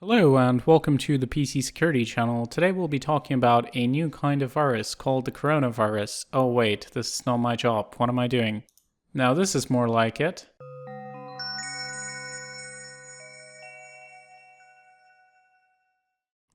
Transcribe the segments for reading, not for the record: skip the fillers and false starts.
Hello and welcome to the PC Security channel. Today we'll be talking about a new kind of virus called the coronavirus. Oh wait, this is not my job. What am I doing? Now this is more like it.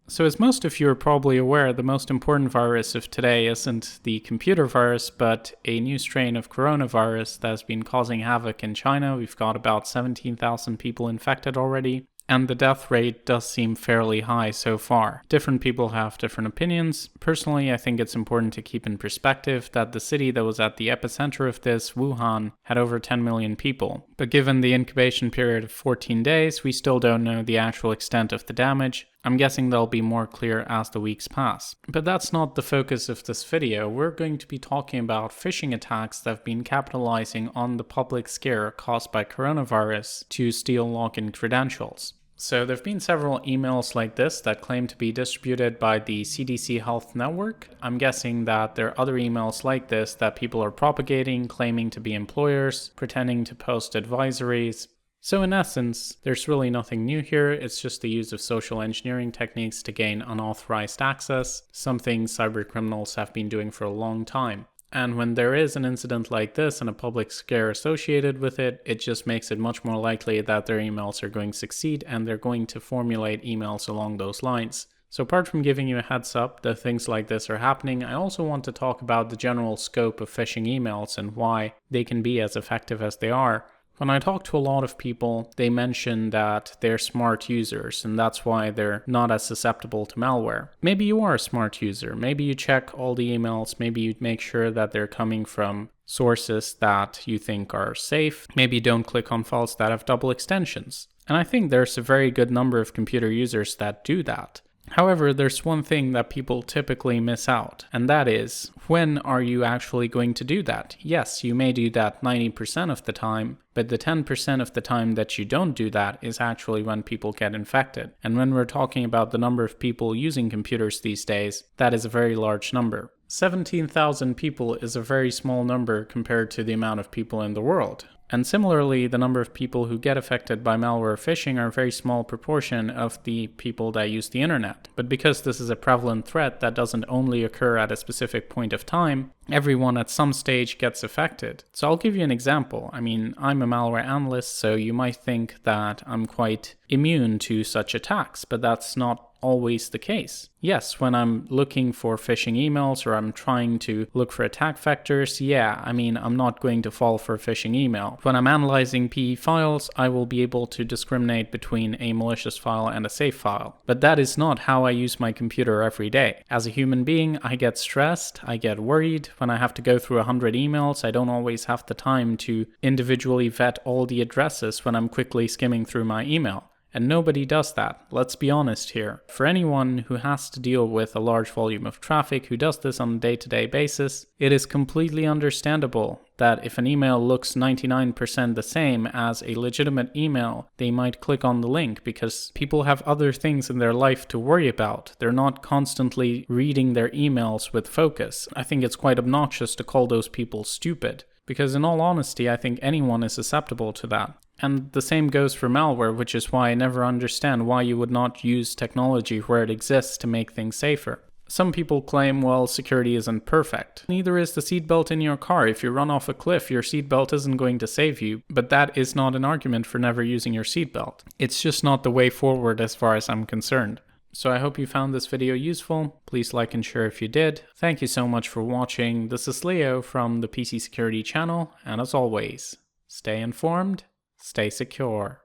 So as most of you are probably aware, the most important virus of today isn't the computer virus, but a new strain of coronavirus that's been causing havoc in China. We've got about 17,000 people infected already. And the death rate does seem fairly high so far. Different people have different opinions. Personally, I think it's important to keep in perspective that the city that was at the epicenter of this, Wuhan, had over 10 million people. But given the incubation period of 14 days, we still don't know the actual extent of the damage. I'm guessing they'll be more clear as the weeks pass. But that's not the focus of this video. We're going to be talking about phishing attacks that have been capitalizing on the public scare caused by coronavirus to steal login credentials. So there have been several emails like this that claim to be distributed by the CDC Health Network. I'm guessing that there are other emails like this that people are propagating, claiming to be employers, pretending to post advisories. So in essence, there's really nothing new here. It's just the use of social engineering techniques to gain unauthorized access, something cybercriminals have been doing for a long time. And when there is an incident like this and a public scare associated with it, it just makes it much more likely that their emails are going to succeed and they're going to formulate emails along those lines. So apart from giving you a heads up that things like this are happening, I also want to talk about the general scope of phishing emails and why they can be as effective as they are. When I talk to a lot of people, they mention that they're smart users and that's why they're not as susceptible to malware. Maybe you are a smart user. Maybe you check all the emails. Maybe you make sure that they're coming from sources that you think are safe. Maybe you don't click on files that have double extensions. And I think there's a very good number of computer users that do that. However, there's one thing that people typically miss out, and that is, when are you actually going to do that? Yes, you may do that 90% of the time, but the 10% of the time that you don't do that is actually when people get infected. And when we're talking about the number of people using computers these days, that is a very large number. 17,000 people is a very small number compared to the amount of people in the world. And similarly, the number of people who get affected by malware phishing are a very small proportion of the people that use the internet. But because this is a prevalent threat that doesn't only occur at a specific point of time, everyone at some stage gets affected. So I'll give you an example. I mean, I'm a malware analyst, so you might think that I'm quite immune to such attacks, but that's not always the case. Yes, when I'm looking for phishing emails or I'm trying to look for attack vectors, I'm not going to fall for a phishing email. When I'm analyzing PE files, I will be able to discriminate between a malicious file and a safe file. But that is not how I use my computer every day. As a human being, I get stressed, I get worried. When I have to go through 100 emails, I don't always have the time to individually vet all the addresses when I'm quickly skimming through my email. And nobody does that, let's be honest here. For anyone who has to deal with a large volume of traffic, who does this on a day-to-day basis, it is completely understandable that if an email looks 99% the same as a legitimate email, they might click on the link because people have other things in their life to worry about. They're not constantly reading their emails with focus. I think it's quite obnoxious to call those people stupid, because in all honesty, I think anyone is susceptible to that. And the same goes for malware, which is why I never understand why you would not use technology where it exists to make things safer. Some people claim, well, security isn't perfect. Neither is the seatbelt in your car. If you run off a cliff, your seatbelt isn't going to save you, but that is not an argument for never using your seatbelt. It's just not the way forward as far as I'm concerned. So I hope you found this video useful. Please like and share if you did. Thank you so much for watching. This is Leo from the PC Security channel, and as always, stay informed, stay secure.